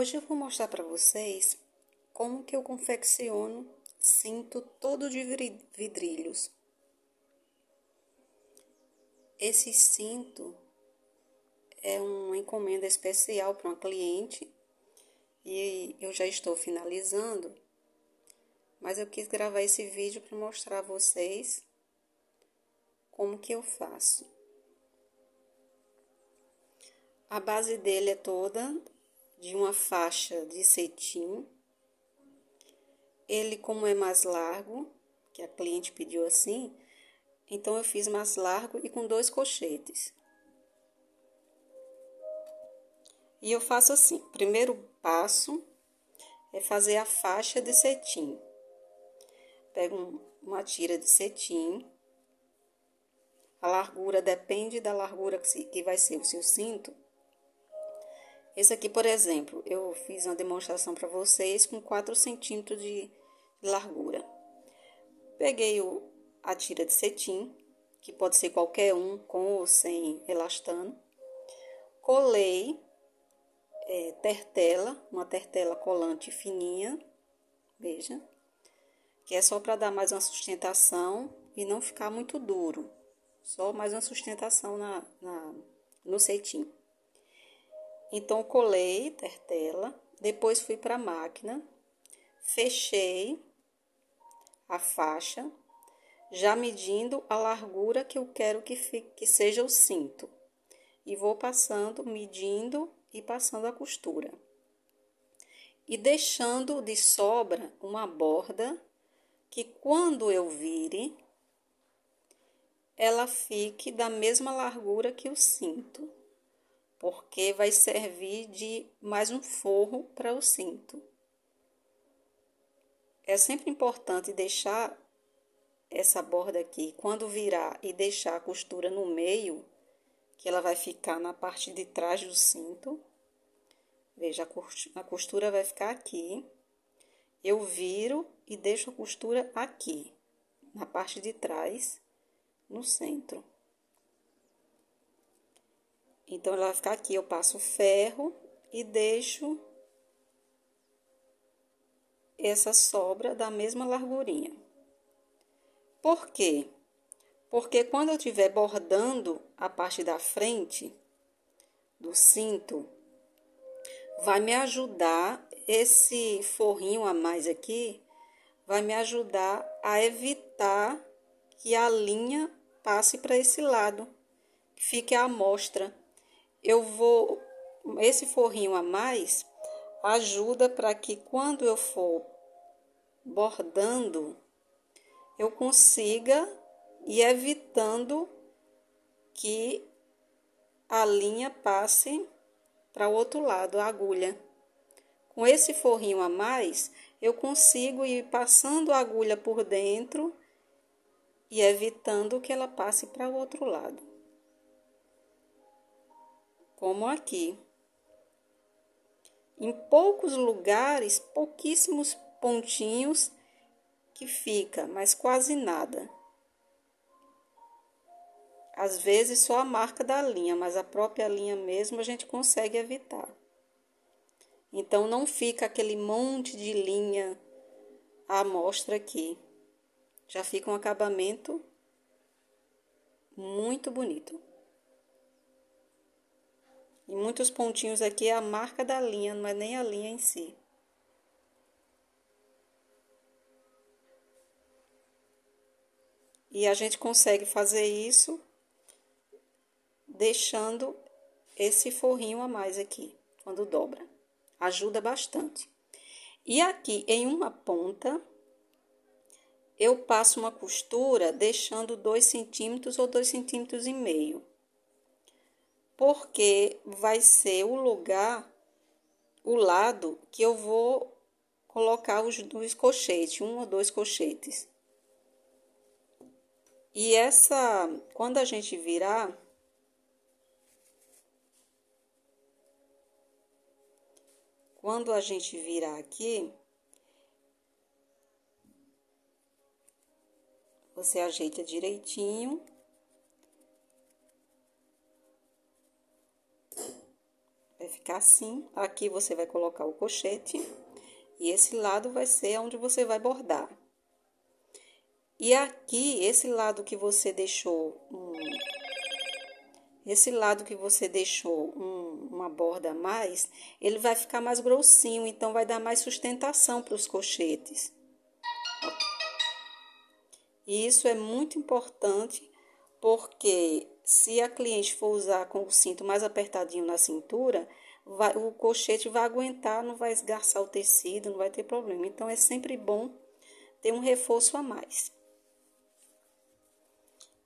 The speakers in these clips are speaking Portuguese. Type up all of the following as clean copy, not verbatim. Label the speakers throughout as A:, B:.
A: Hoje eu vou mostrar para vocês como que eu confecciono cinto todo de vidrilhos. Esse cinto é uma encomenda especial para uma cliente e eu já estou finalizando, mas eu quis gravar esse vídeo para mostrar a vocês como que eu faço. A base dele é toda de uma faixa de cetim. Ele, como é mais largo, que a cliente pediu assim, então eu fiz mais largo e com 2 colchetes. E eu faço assim, o primeiro passo é fazer a faixa de cetim. Pego uma tira de cetim. A largura depende da largura que vai ser o seu cinto. Esse aqui, por exemplo, eu fiz uma demonstração para vocês com 4 centímetros de largura. Peguei a tira de cetim, que pode ser qualquer um, com ou sem elastano. Colei uma tertela colante fininha, veja, que é só para dar mais uma sustentação e não ficar muito duro. Só mais uma sustentação no cetim. Então, colei tertela, depois fui para a máquina, fechei a faixa, já medindo a largura que eu quero que seja o cinto. E vou passando, medindo e passando a costura. E deixando de sobra uma borda que quando eu vire, ela fique da mesma largura que o cinto. Porque vai servir de mais um forro para o cinto. É sempre importante deixar essa borda aqui, quando virar e deixar a costura no meio, que ela vai ficar na parte de trás do cinto. Veja, a costura vai ficar aqui. Eu viro e deixo a costura aqui, na parte de trás, no centro. Então, ela vai ficar aqui, eu passo o ferro e deixo essa sobra da mesma largurinha. Por quê? Porque quando eu estiver bordando a parte da frente do cinto, vai me ajudar, esse forrinho a mais aqui, vai me ajudar a evitar que a linha passe para esse lado, que fique à mostra. Esse forrinho a mais ajuda para que quando eu for bordando, eu consiga ir evitando que a linha passe para o outro lado, a agulha. Com esse forrinho a mais, eu consigo ir passando a agulha por dentro e evitando que ela passe para o outro lado. Como aqui. Em poucos lugares, pouquíssimos pontinhos que fica, mas quase nada. Às vezes só a marca da linha, mas a própria linha mesmo a gente consegue evitar. Então, não fica aquele monte de linha à mostra aqui. Já fica um acabamento muito bonito. E muitos pontinhos aqui é a marca da linha, não é nem a linha em si. E a gente consegue fazer isso deixando esse forrinho a mais aqui, quando dobra. Ajuda bastante. E aqui em uma ponta, eu passo uma costura deixando 2 centímetros ou 2,5 centímetros. Porque vai ser o lugar, o lado que eu vou colocar os 2 colchetes, 1 ou 2 colchetes. E quando a gente virar, aqui, você ajeita direitinho. Vai ficar assim. Aqui você vai colocar o colchete e esse lado vai ser onde você vai bordar. E aqui, esse lado que você deixou uma borda a mais, ele vai ficar mais grossinho, então vai dar mais sustentação para os colchetes. E isso é muito importante, porque se a cliente for usar com o cinto mais apertadinho na cintura, o colchete vai aguentar, não vai esgarçar o tecido, não vai ter problema. Então, é sempre bom ter um reforço a mais.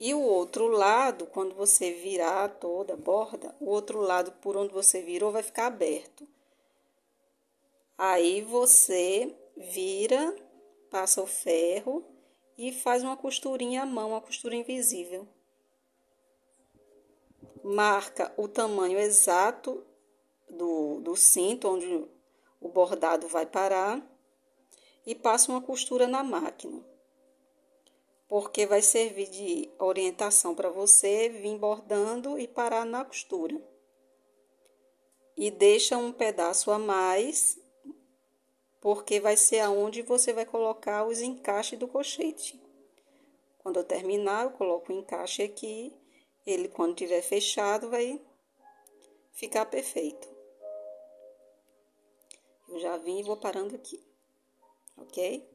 A: E o outro lado, quando você virar toda a borda, o outro lado por onde você virou vai ficar aberto. Aí você vira, passa o ferro e faz uma costurinha à mão, uma costura invisível. Marca o tamanho exato do cinto, onde o bordado vai parar, e passa uma costura na máquina. Porque vai servir de orientação para você vir bordando e parar na costura. E deixa um pedaço a mais, porque vai ser aonde você vai colocar os encaixes do colchete. Quando eu terminar, eu coloco o encaixe aqui, ele quando tiver fechado vai ficar perfeito. Eu já vim e vou parando aqui, ok?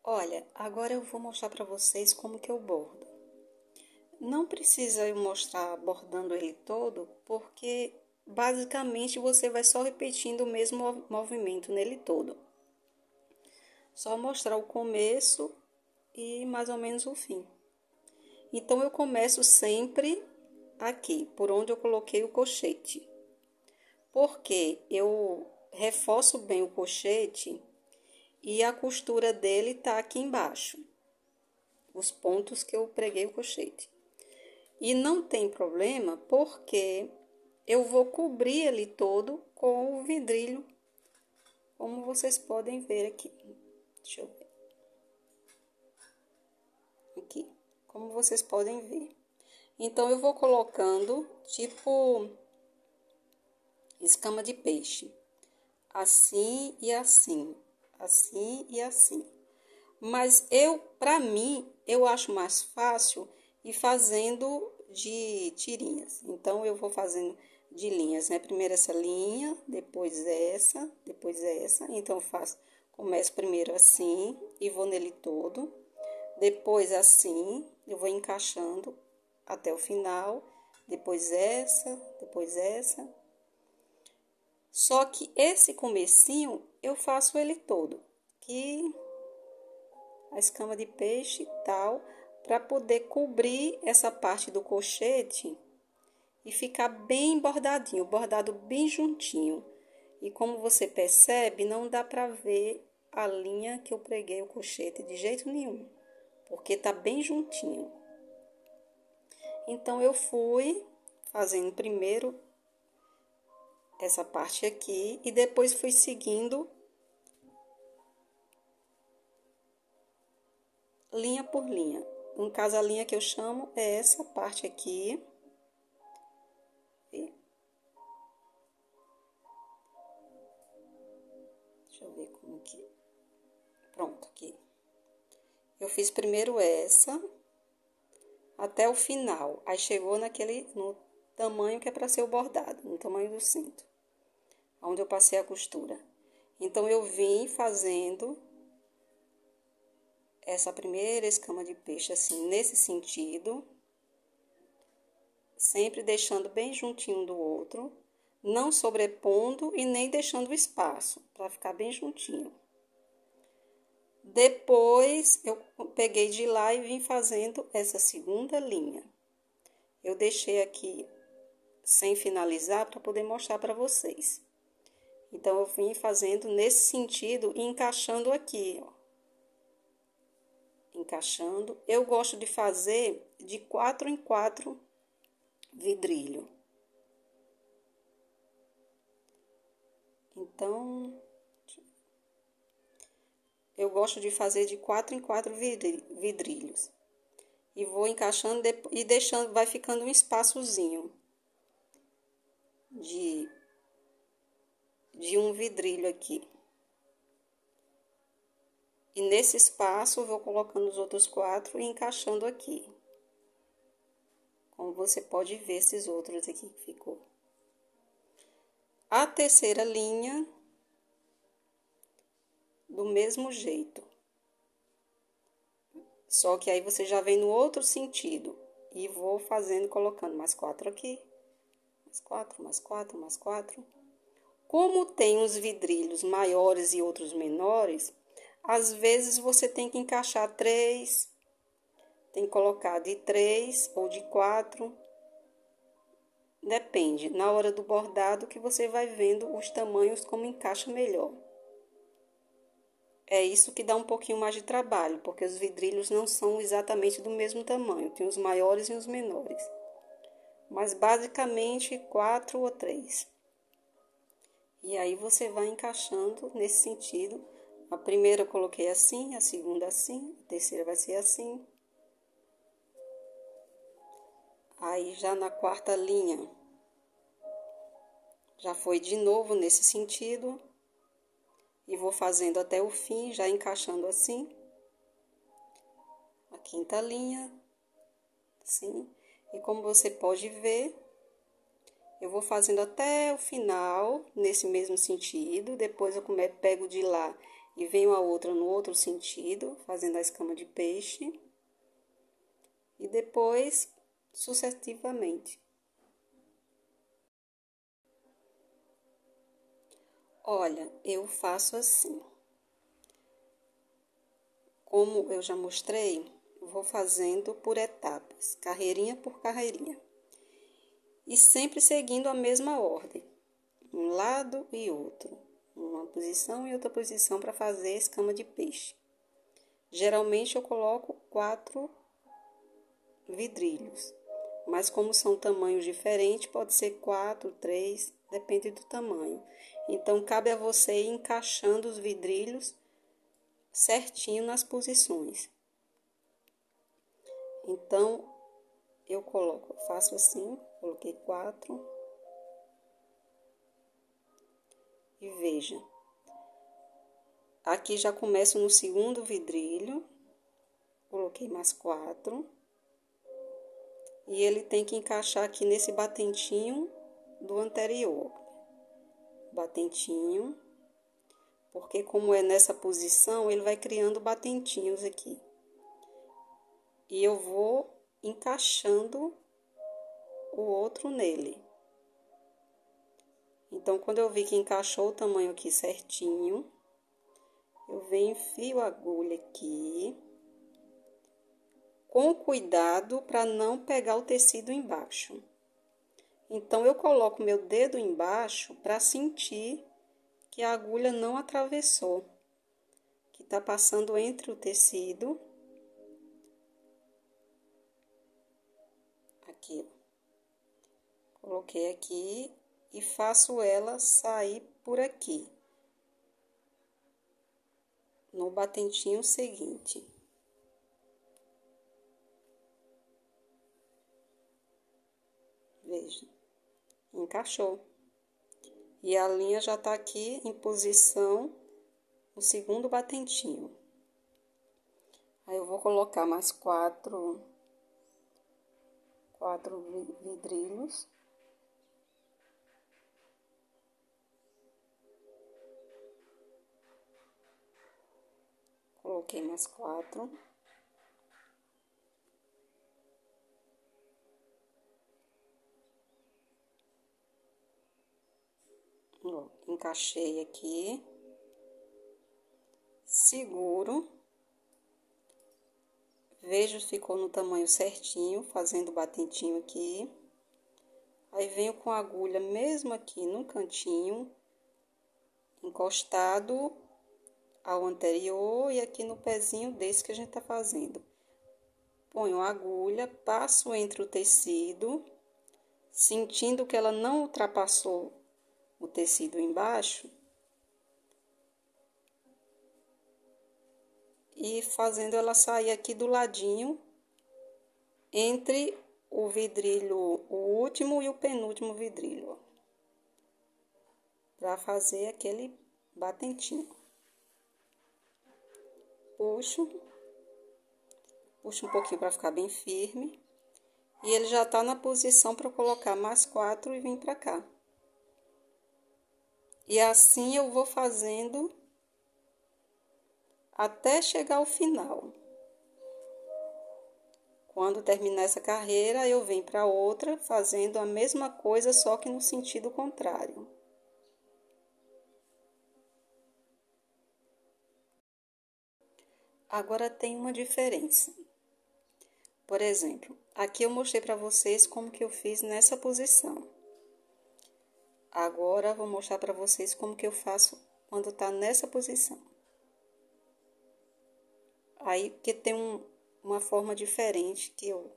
A: Olha, agora eu vou mostrar para vocês como que eu bordo. Não precisa eu mostrar bordando ele todo, porque basicamente você vai só repetindo o mesmo movimento nele todo. Só mostrar o começo e mais ou menos o fim. Então, eu começo sempre aqui, por onde eu coloquei o colchete. Porque eu reforço bem o colchete e a costura dele tá aqui embaixo. Os pontos que eu preguei o colchete. E não tem problema, porque eu vou cobrir ele todo com o vidrilho, como vocês podem ver aqui. Deixa eu ver. Aqui, como vocês podem ver. Então, eu vou colocando, tipo, escama de peixe. Assim e assim. Assim e assim. Mas para mim, eu acho mais fácil ir fazendo de tirinhas. Então, eu vou fazendo de linhas, né? Primeiro essa linha, depois essa, depois essa. Então, começo primeiro assim e vou nele todo. Depois assim, eu vou encaixando até o final. Depois essa, depois essa. Só que esse comecinho, eu faço ele todo. Que a escama de peixe e tal, para poder cobrir essa parte do colchete e ficar bem bordadinho, bordado bem juntinho. E como você percebe, não dá para ver a linha que eu preguei o colchete de jeito nenhum, porque tá bem juntinho. Então, eu fui fazendo primeiro essa parte aqui e depois fui seguindo linha por linha. No caso, a linha que eu chamo é essa parte aqui. Deixa eu ver como que... Pronto, aqui. Eu fiz primeiro essa, até o final. Aí, chegou no tamanho que é para ser o bordado, no tamanho do cinto, onde eu passei a costura. Então, eu vim fazendo essa primeira escama de peixe, assim, nesse sentido, sempre deixando bem juntinho do outro, não sobrepondo e nem deixando espaço, para ficar bem juntinho. Depois, eu peguei de lá e vim fazendo essa segunda linha. Eu deixei aqui sem finalizar para poder mostrar para vocês. Então, eu vim fazendo nesse sentido e encaixando aqui, ó. Encaixando. Eu gosto de fazer de 4 em 4 vidrilho. Então, eu gosto de fazer de 4 em 4 vidrilhos. E vou encaixando e deixando, vai ficando um espaçozinho de um vidrilho aqui. E nesse espaço eu vou colocando os outros 4 e encaixando aqui. Como você pode ver esses outros aqui que ficou. A terceira linha, do mesmo jeito. Só que aí você já vem no outro sentido. E vou fazendo, colocando mais 4 aqui. Mais 4, mais 4, mais 4. Como tem uns vidrilhos maiores e outros menores, às vezes você tem que encaixar 3, tem que colocar de 3 ou de 4. Depende, na hora do bordado que você vai vendo os tamanhos como encaixa melhor. É isso que dá um pouquinho mais de trabalho, porque os vidrilhos não são exatamente do mesmo tamanho, tem os maiores e os menores. Mas basicamente 4 ou 3. E aí você vai encaixando nesse sentido. A primeira eu coloquei assim, a segunda assim, a terceira vai ser assim. Aí já na quarta linha, já foi de novo nesse sentido. E vou fazendo até o fim, já encaixando assim. A quinta linha, assim. E como você pode ver, eu vou fazendo até o final, nesse mesmo sentido. Depois eu pego de lá e venho a outra no outro sentido, fazendo a escama de peixe. E depois, sucessivamente. Olha, eu faço assim. Como eu já mostrei, vou fazendo por etapas, carreirinha por carreirinha. E sempre seguindo a mesma ordem, um lado e outro, uma posição e outra posição para fazer a escama de peixe. Geralmente eu coloco 4 vidrilhos, mas como são tamanhos diferentes, pode ser 4, 3, depende do tamanho. Então, cabe a você ir encaixando os vidrilhos certinho nas posições. Então, eu faço assim, coloquei 4. E veja, aqui já começo no segundo vidrilho, coloquei mais 4. E ele tem que encaixar aqui nesse batentinho do anterior. Batentinho, porque como é nessa posição, ele vai criando batentinhos aqui. E eu vou encaixando o outro nele. Então, quando eu vi que encaixou o tamanho aqui certinho, eu venho, enfio a agulha aqui, com cuidado para não pegar o tecido embaixo. Então, eu coloco meu dedo embaixo para sentir que a agulha não atravessou, que tá passando entre o tecido. Aqui, ó. Coloquei aqui e faço ela sair por aqui, no batentinho seguinte. Veja, encaixou. E a linha já tá aqui em posição no segundo batentinho. Aí eu vou colocar mais 4 vidrilhos. Coloquei mais 4. Ó, encaixei aqui. Seguro. Vejo se ficou no tamanho certinho, fazendo o batentinho aqui. Aí venho com a agulha mesmo aqui no cantinho, encostado ao anterior e aqui no pezinho desse que a gente tá fazendo. Ponho a agulha, passo entre o tecido, sentindo que ela não ultrapassou o tecido embaixo. E fazendo ela sair aqui do ladinho entre o vidrilho, o último e o penúltimo vidrilho, para fazer aquele batentinho. Puxo um pouquinho para ficar bem firme. E ele já tá na posição para colocar mais 4 e vir para cá. E assim eu vou fazendo até chegar ao final. Quando terminar essa carreira, eu venho para outra, fazendo a mesma coisa, só que no sentido contrário. Agora tem uma diferença. Por exemplo, aqui eu mostrei para vocês como que eu fiz nessa posição. Agora, vou mostrar para vocês como que eu faço quando tá nessa posição. Aí, porque tem uma forma diferente que eu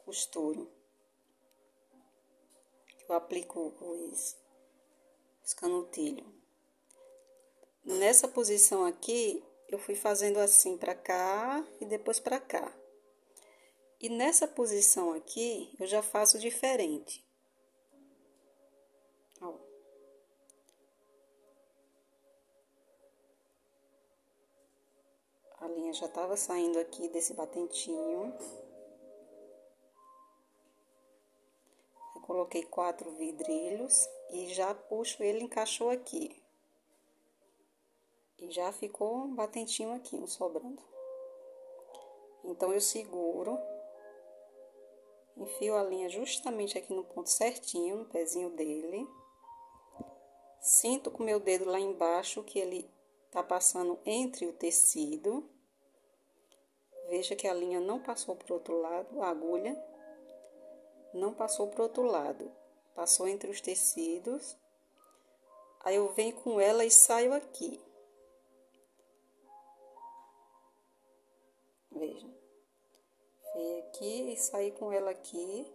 A: costuro. Eu aplico os canutilhos. Nessa posição aqui, eu fui fazendo assim para cá e depois para cá. E nessa posição aqui, eu já faço diferente. Ó. A linha já estava saindo aqui desse batentinho. Eu coloquei 4 vidrilhos e já puxo ele, encaixou aqui. E já ficou um batentinho aqui, um sobrando. Então, eu seguro, enfio a linha justamente aqui no ponto certinho, no pezinho dele. Sinto com o meu dedo lá embaixo que ele tá passando entre o tecido. Veja que a linha não passou pro outro lado, a agulha não passou pro outro lado. Passou entre os tecidos. Aí eu venho com ela e saio aqui. Veja. Venho aqui e saí com ela aqui,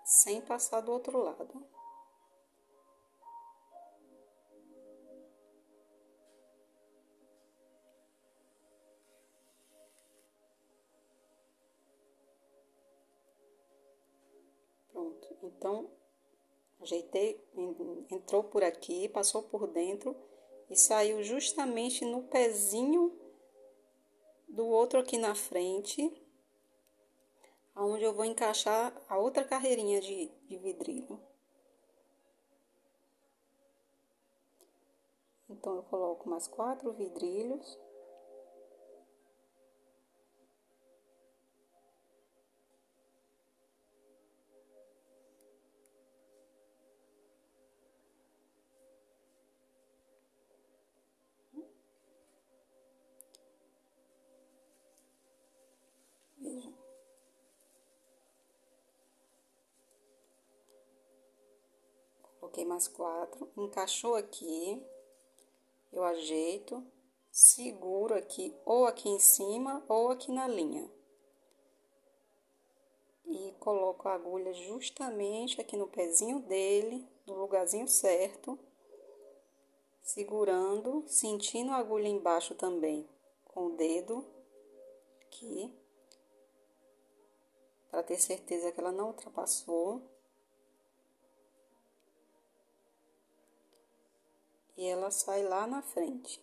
A: sem passar do outro lado. Pronto, então, ajeitei, entrou por aqui, passou por dentro e saiu justamente no pezinho do outro aqui na frente, onde eu vou encaixar a outra carreirinha de vidrilho. Então, eu coloco mais 4 vidrilhos. Veja. Coloquei mais 4, encaixou aqui, eu ajeito, seguro aqui, ou aqui em cima, ou aqui na linha. E coloco a agulha justamente aqui no pezinho dele, no lugarzinho certo, segurando, sentindo a agulha embaixo também, com o dedo aqui, para ter certeza que ela não ultrapassou. E ela sai lá na frente.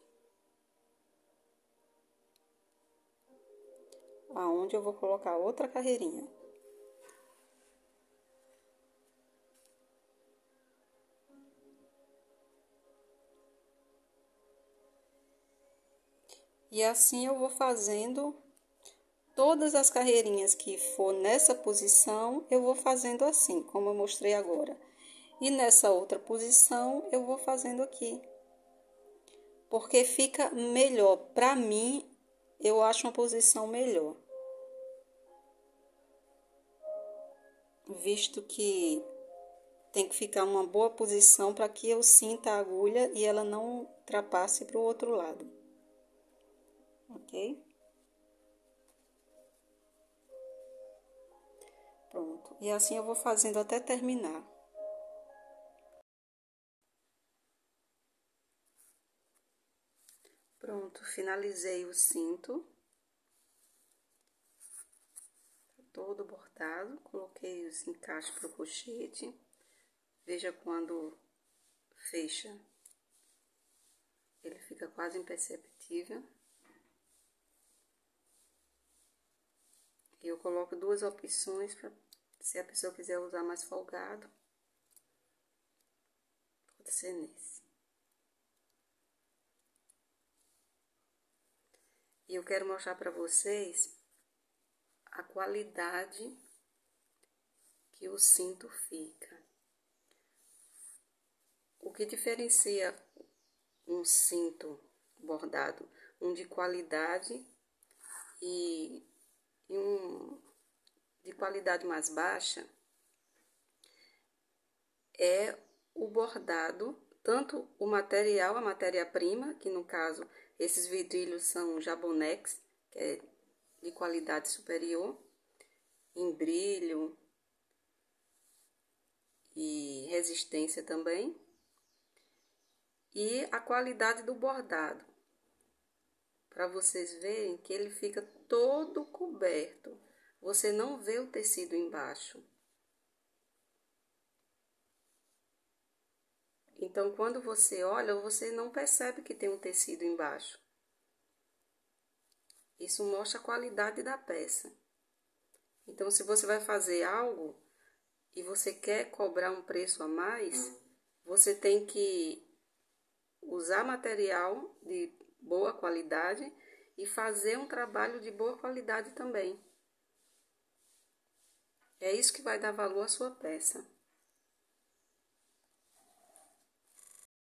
A: Aonde eu vou colocar outra carreirinha. E assim eu vou fazendo todas as carreirinhas que for nessa posição, eu vou fazendo assim, como eu mostrei agora. E nessa outra posição, eu vou fazendo aqui. Porque fica melhor. Pra mim, eu acho uma posição melhor. Visto que tem que ficar uma boa posição para que eu sinta a agulha e ela não ultrapasse para o outro lado. Ok? Pronto. E assim eu vou fazendo até terminar. Pronto, finalizei o cinto. todo bordado, coloquei os encaixes para o colchete. Veja quando fecha, ele fica quase imperceptível. E eu coloco duas opções para se a pessoa quiser usar mais folgado, pode ser nesse. E eu quero mostrar para vocês a qualidade que o cinto fica. O que diferencia um cinto bordado, um de qualidade e um de qualidade mais baixa, é o bordado, tanto o material, a matéria-prima, que no caso esses vidrilhos são Jabonex, que é de qualidade superior, em brilho e resistência também, e a qualidade do bordado, para vocês verem que ele fica todo coberto, você não vê o tecido embaixo. Então, quando você olha, você não percebe que tem um tecido embaixo. Isso mostra a qualidade da peça. Então, se você vai fazer algo e você quer cobrar um preço a mais, você tem que usar material de boa qualidade e fazer um trabalho de boa qualidade também. É isso que vai dar valor à sua peça.